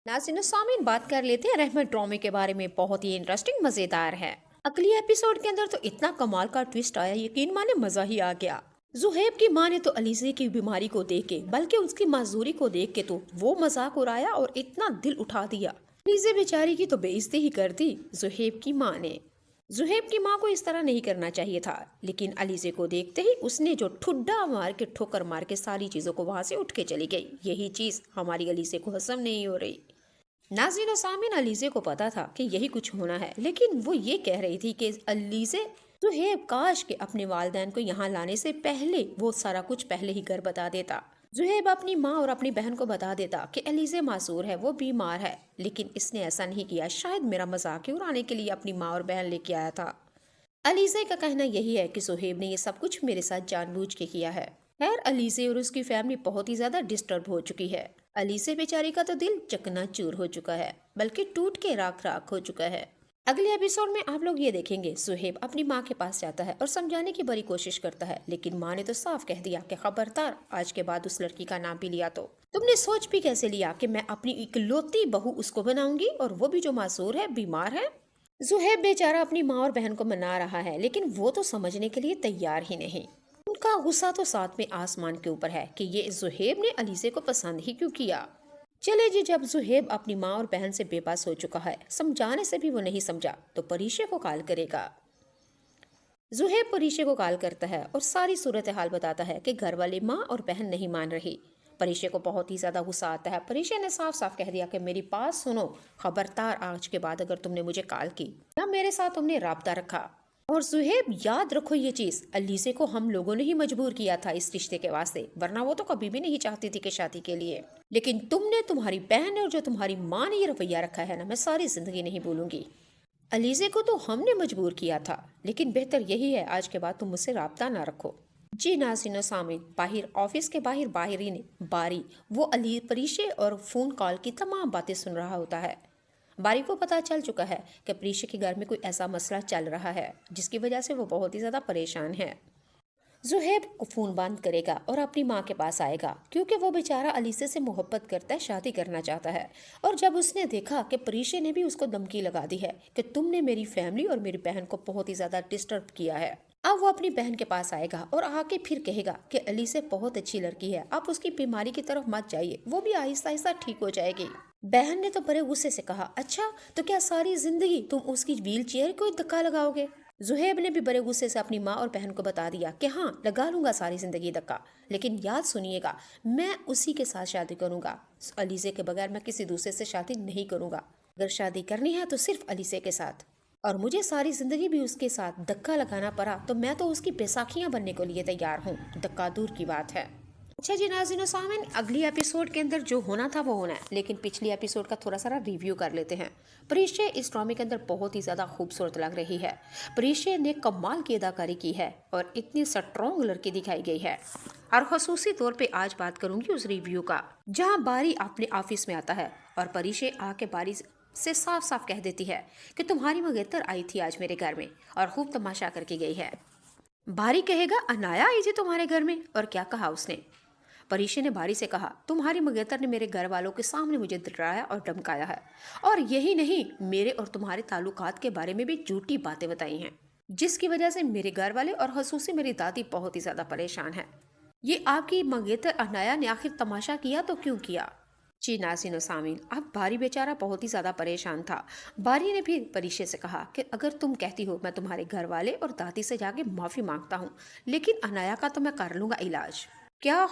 नाज़रीन सामीन, बात कर लेते हैं रहमत ड्रामे के बारे में। बहुत ही इंटरेस्टिंग मजेदार है। अगली एपिसोड के अंदर तो इतना कमाल का ट्विस्ट आया, यकीन माने मजा ही आ गया। जुहेब की माँ ने तो अलीजे की बीमारी को देख के, बल्कि उसकी मजदूरी को देख के तो वो मजाक उड़ाया और इतना दिल उठा दिया। अलीजे बेचारी की तो बेइज्जती ही कर दी जुहेब की माँ ने। जुहेब की माँ को इस तरह नहीं करना चाहिए था, लेकिन अलीजे को देखते ही उसने जो ठुड्डा मार के, ठोकर मार के सारी चीजों को वहां से उठ के चली गई। यही चीज हमारी अलीजे को हजम नहीं हो रही। नाज़रीन और सामीन, अलीज़े को पता था कि यही कुछ होना है, लेकिन वो ये कह रही थी कि अलीज़े जुहेब काश के अपने वालिदैन को यहाँ लाने से पहले वो सारा कुछ पहले ही घर बता देता। जुहेब अपनी माँ और अपनी बहन को बता देता कि अलीज़े मासूर है, वो बीमार है, लेकिन इसने ऐसा नहीं किया। शायद मेरा मजाक उड़ाने के लिए अपनी माँ और बहन लेके आया था। अलीज़े का कहना यही है कि सुहेब ने ये सब कुछ मेरे साथ जानबूझ के किया है। खैर, अलीज़े और उसकी फैमिली बहुत ही ज्यादा डिस्टर्ब हो चुकी है। अलीज़े बेचारी का तो दिल चकनाचूर हो चुका है, बल्कि टूट के राख राख हो चुका है। अगले एपिसोड में आप लोग ये देखेंगे, सुहेब अपनी माँ के पास जाता है और समझाने की बड़ी कोशिश करता है, लेकिन माँ ने तो साफ कह दिया कि खबरदार, आज के बाद उस लड़की का नाम भी लिया तो तुमने सोच भी कैसे लिया कि मैं अपनी इकलौती बहू उसको बनाऊंगी, और वो भी जो मासूर है, बीमार है। जुहेब बेचारा अपनी माँ और बहन को मना रहा है, लेकिन वो तो समझने के लिए तैयार ही नहीं। उनका गुस्सा तो साथ में आसमान के ऊपर है कि ये जुहेब ने अलीज़े को पसंद ही क्यों किया। चले जी, जब जुहेब अपनी माँ और बहन से बेबस हो चुका है, समझाने से भी वो नहीं समझा, तो परीशे को कॉल करेगा। जुहेब परीशे को कॉल करता है और सारी सूरत हाल बताता है कि घर वाले माँ और बहन नहीं मान रही। परीशे को बहुत ही ज्यादा गुस्सा आता है। परीशे ने साफ साफ कह दिया कि मेरी बात सुनो, खबरदार, आज के बाद अगर तुमने मुझे कॉल की या मेरे साथ तुमने राब्ता रखा। और जुहेब, याद रखो ये चीज, अलीज़े को हम लोगों ने ही मजबूर किया था इस रिश्ते के वास्ते, वरना वो तो कभी भी नहीं चाहती थी कि शादी के लिए। लेकिन तुमने, तुम्हारी बहन ने और जो तुम्हारी माँ ने ये रवैया रखा है ना, मैं सारी जिंदगी नहीं भूलूंगी। अलीज़े को तो हमने मजबूर किया था, लेकिन बेहतर यही है आज के बाद तुम मुझसे राब्ता ना रखो। जी नाज़रीन सामीन, बाहर ऑफिस के बाहर बाहरीन बारी वो अली परीशे और फोन कॉल की तमाम बातें सुन रहा होता है। बारी को पता चल चुका है कि परीशे के घर में कोई ऐसा मसला चल रहा है जिसकी वजह से वो बहुत ही ज्यादा परेशान है। जुहेब को फोन बंद करेगा और अपनी माँ के पास आएगा, क्योंकि वो बेचारा अलीसे से मोहब्बत करता है, शादी करना चाहता है। और जब उसने देखा कि परीशे ने भी उसको धमकी लगा दी है कि तुमने मेरी फैमिली और मेरी बहन को बहुत ही ज्यादा डिस्टर्ब किया है, अब वो अपनी बहन के पास आएगा और आके फिर कहेगा कि अलीसे बहुत अच्छी लड़की है, आप उसकी बीमारी की तरफ मत जाइए, वो भी आहिस्ता आहिस्ता ठीक हो जाएगी। बहन ने तो बड़े गुस्से से कहा, अच्छा तो क्या सारी जिंदगी तुम उसकी व्हील चेयर को धक्का लगाओगे। जुहेब ने भी बड़े गुस्से से अपनी माँ और बहन को बता दिया कि हाँ, लगा लूंगा सारी जिंदगी धक्का, लेकिन याद सुनिएगा, मैं उसी के साथ शादी करूंगा। अलीसे के बगैर मैं किसी दूसरे से शादी नहीं करूंगा। अगर शादी करनी है तो सिर्फ अलीसे के साथ, और मुझे सारी जिंदगी भी उसके साथ धक्का लगाना पड़ा तो मैं तो उसकी बैसाखियां बनने के लिए तैयार हूँ, धक्का दूर की बात है। अच्छा जी नाज़रीन सामीन, अगली एपिसोड के अंदर जो होना था वो होना है, लेकिन पिछली एपिसोड का थोड़ा सा रिव्यू कर लेते हैं। परीशे इस ड्रामे के अंदर बहुत ही ज्यादा खूबसूरत लग रही है। परीशे ने कमाल की अदाकारी की है और इतनी स्ट्रॉन्ग लड़की दिखाई गई है। और खसूसी तौर पे आज बात करूंगी उस रिव्यू का, जहाँ बारी अपने ऑफिस में आता है और परीशे आके बारी से साफ साफ कह देती है कि तुम्हारी मंगेतर आई थी आज मेरे घर में और खूब तमाशा करके गई है। बारी कहेगा, अनाया आई थी तुम्हारे घर में, और क्या कहा उसने। परीशे ने बारी से कहा, तुम्हारी मंगेतर ने मेरे घर वालों के सामने मुझे डराया और धमकाया है, और यही नहीं, मेरे और तुम्हारे ताल्लुकात के बारे में भी झूठी बातें बताई हैं, जिसकी वजह से मेरे घर वाले और खसूसी मेरी दादी बहुत ही ज्यादा परेशान है। ये आपकी मंगेतर अनाया ने आखिर तमाशा किया तो क्यों किया। जी नाज़रीन सामीन, अब बारी बेचारा बहुत ही ज्यादा परेशान था। बारी ने फिर परीशे से कहा कि अगर तुम कहती हो, मैं तुम्हारे घर वाले और दादी से जाके माफी मांगता हूँ, लेकिन अनाया का तो मैं कर लूंगा इलाज। क्या